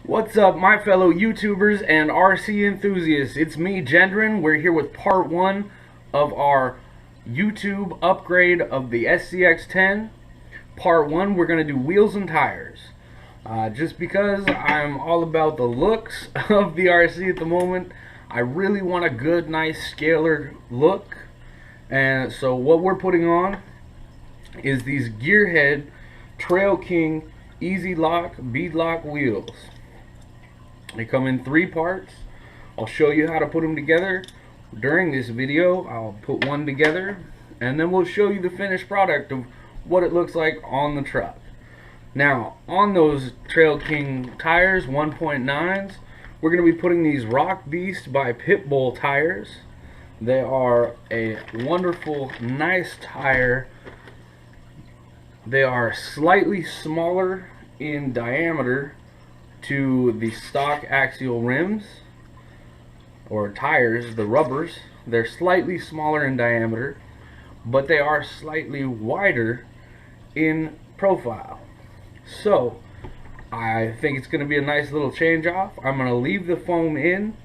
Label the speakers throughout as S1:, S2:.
S1: What's up, my fellow YouTubers and RC enthusiasts? It's me, Gendron. We're here with part 1 of our YouTube upgrade of the SCX10. Part 1, we're going to do wheels and tires. Just because I'm all about the looks of the RC at the moment, I really want a good, nice, scalar look. And so what we're putting on is these GearHead Trail King Easy Lock beadlock wheels. They come in 3 parts. I'll show you how to put them together during this video. I'll put one together and then we'll show you the finished product of what it looks like on the truck. Now, on those Trail King tires, 1.9s, we're going to be putting these Rock Beast by Pitbull tires. They are a wonderful, nice tire. They are slightly smaller in diameter to the stock axial rims or tires, the rubbers. They're slightly smaller in diameter, but they are slightly wider in profile. So I think it's going to be a nice little change off. I'm going to leave the foam in.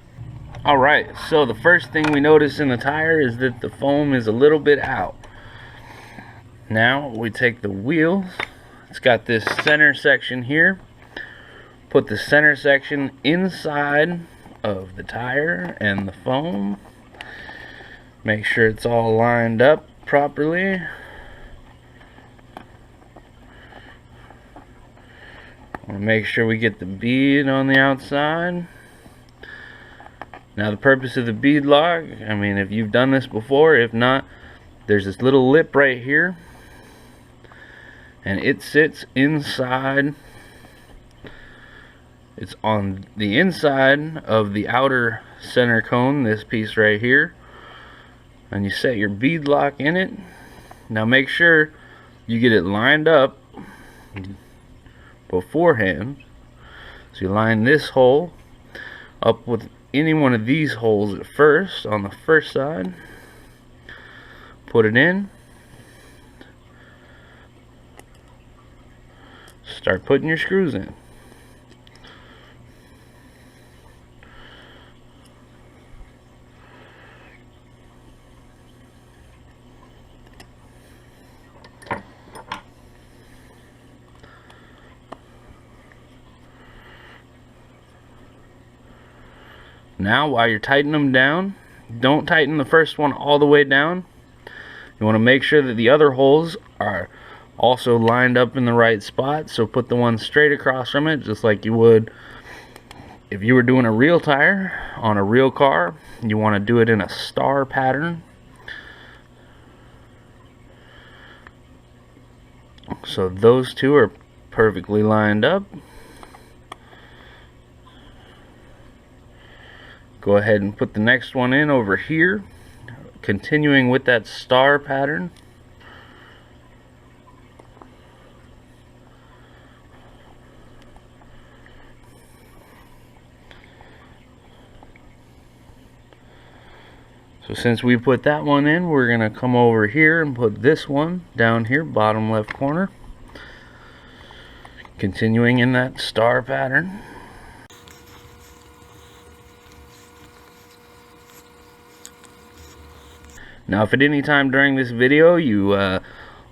S1: Alright, so the first thing we notice in the tire is that the foam is a little bit out. Now we take the wheels. It's got this center section here. Put the center section inside of the tire and the foam. Make sure it's all lined up properly. Make sure we get the bead on the outside. Now the purpose of the bead lock, I mean, if you've done this before, if not, there's this little lip right here, and it sits inside. It's on the inside of the outer center cone, this piece right here, and you set your bead lock in it. Now make sure you get it lined up beforehand. So you line this hole up with any one of these holes at first, on the first side. Put it in. Start putting your screws in. Now, while you're tightening them down, don't tighten the first one all the way down. You want to make sure that the other holes are also lined up in the right spot. So put the one straight across from it, just like you would if you were doing a real tire on a real car. You want to do it in a star pattern. So those two are perfectly lined up. Go ahead and put the next one in over here, continuing with that star pattern. So since we put that one in, we're going to come over here and put this one down here, bottom left corner, continuing in that star pattern. Now, if at any time during this video you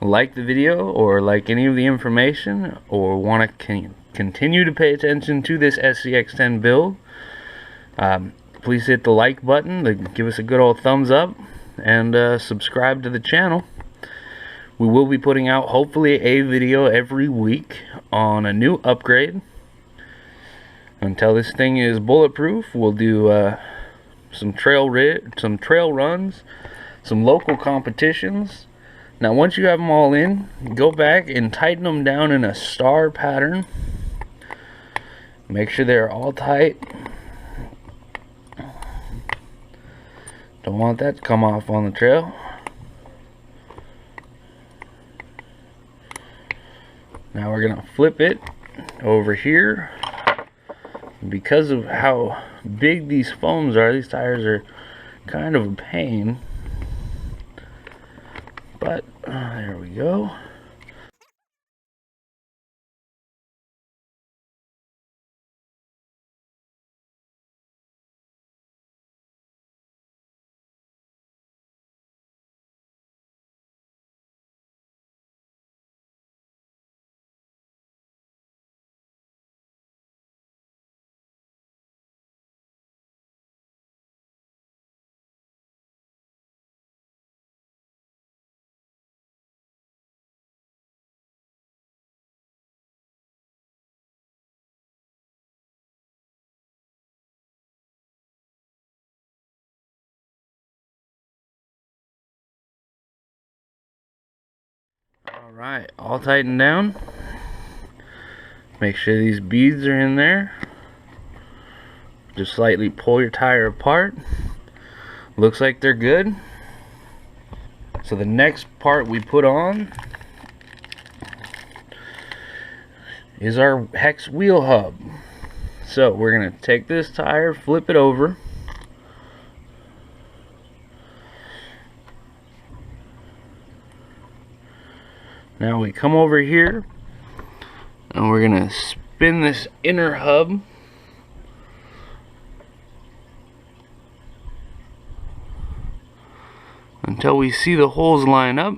S1: like the video or like any of the information or want to continue to pay attention to this SCX10 build, please hit the like button to give us a good old thumbs up and subscribe to the channel. We will be putting out hopefully a video every week on a new upgrade. Until this thing is bulletproof, we'll do some trail runs, some local competitions. Now once you have them all in, go back and tighten them down in a star pattern. Make sure they're all tight. Don't want that to come off on the trail. Now we're gonna flip it over here. Because of how big these foams are, these tires are kind of a pain. But there we go. Alright, all tightened down. Make sure these beads are in there. Just slightly pull your tire apart. Looks like they're good. So the next part we put on is our hex wheel hub. So we're going to take this tire, flip it over. Now we come over here and we're going to spin this inner hub until we see the holes line up.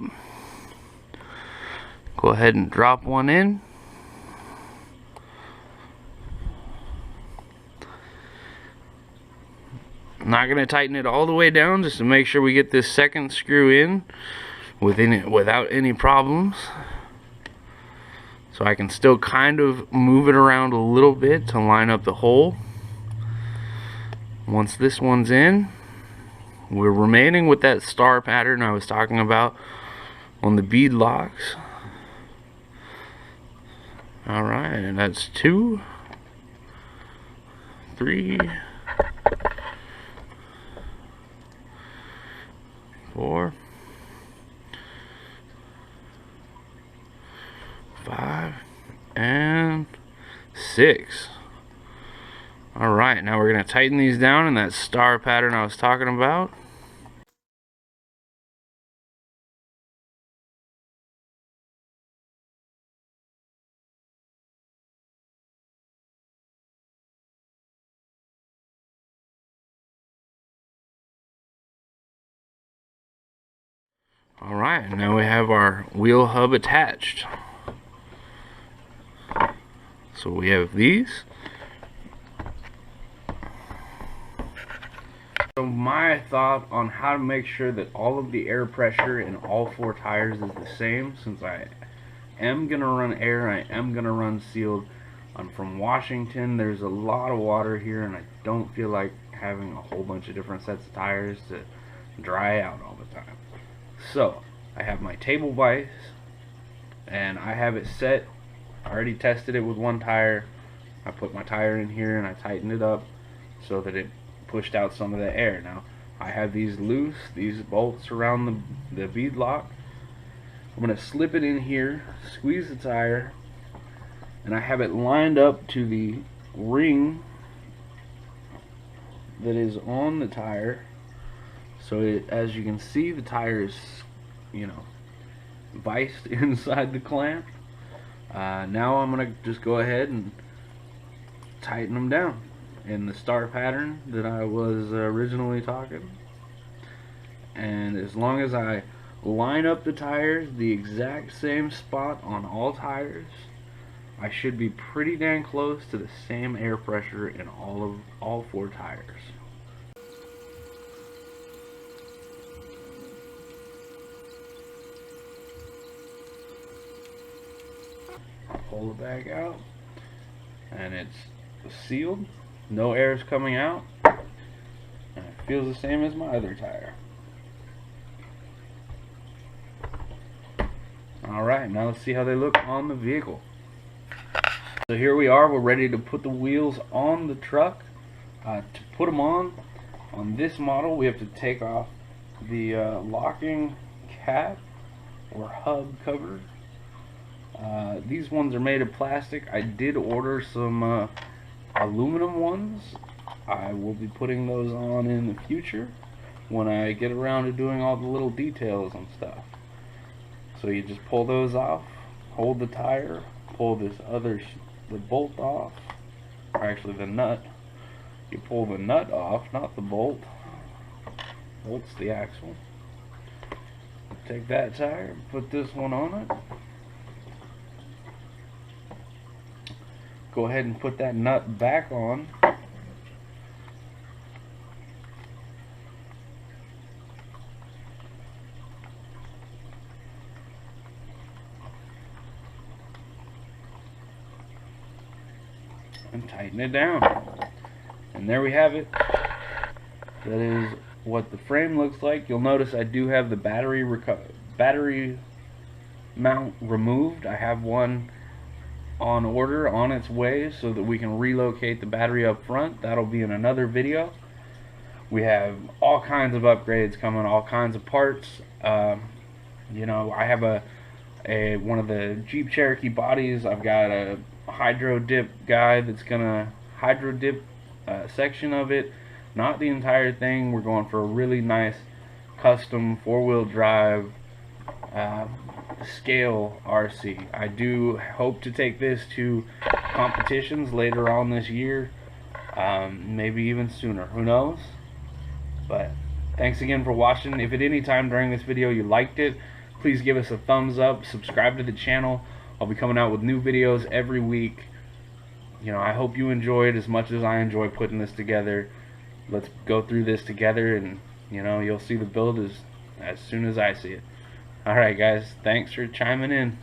S1: Go ahead and drop one in. I'm not going to tighten it all the way down just to make sure we get this second screw in without any problems. So I can still kind of move it around a little bit to line up the hole. Once this one's in, we're remaining with that star pattern I was talking about on the bead locks. Alright, and that's 2, 3, 4, 5, and 6. Alright, now we're going to tighten these down in that star pattern I was talking about. Alright, now we have our wheel hub attached. So we have these. So my thought on how to make sure that all of the air pressure in all 4 tires is the same, since I am going to run air, I am going to run sealed. I'm from Washington, there's a lot of water here, and I don't feel like having a whole bunch of different sets of tires to dry out all the time. So I have my table vise, and I have it set. I already tested it with one tire. I put my tire in here and I tightened it up so that it pushed out some of the air. Now I have these loose, these bolts around the bead lock. I'm going to slip it in here, squeeze the tire, and I have it lined up to the ring that is on the tire. So as you can see, the tire is, viced inside the clamp. Now I'm going to just go ahead and tighten them down in the star pattern that I was originally talking. And as long as I line up the tires the exact same spot on all tires, I should be pretty dang close to the same air pressure in all 4 tires. Pull the bag out, and it's sealed. No air is coming out, and it feels the same as my other tire. Alright, now let's see how they look on the vehicle. So here we are, we're ready to put the wheels on the truck. To put them on this model, we have to take off the locking cap or hub cover. These ones are made of plastic. I did order some aluminum ones. I will be putting those on in the future when I get around to doing all the little details and stuff. So you just pull those off, hold the tire, pull the bolt off, or actually the nut. You pull the nut off, not the bolt. Bolt's the axle. Take that tire, put this one on it. Go ahead and put that nut back on. And tighten it down. And there we have it. That is what the frame looks like. You'll notice I do have the battery mount removed. I have one on order, on its way, so that we can relocate the battery up front. That'll be in another video. We have all kinds of upgrades coming, all kinds of parts. You know, I have one of the Jeep Cherokee bodies. I've got a hydro dip guy that's gonna hydro dip section of it, not the entire thing. We're going for a really nice custom four-wheel drive scale RC. I do hope to take this to competitions later on this year, maybe even sooner, who knows. But thanks again for watching. If at any time during this video you liked it, please give us a thumbs up, subscribe to the channel. I'll be coming out with new videos every week. You know, I hope you enjoy it as much as I enjoy putting this together. Let's go through this together, and you know, you'll see the build as soon as I see it. Alright guys, thanks for chiming in.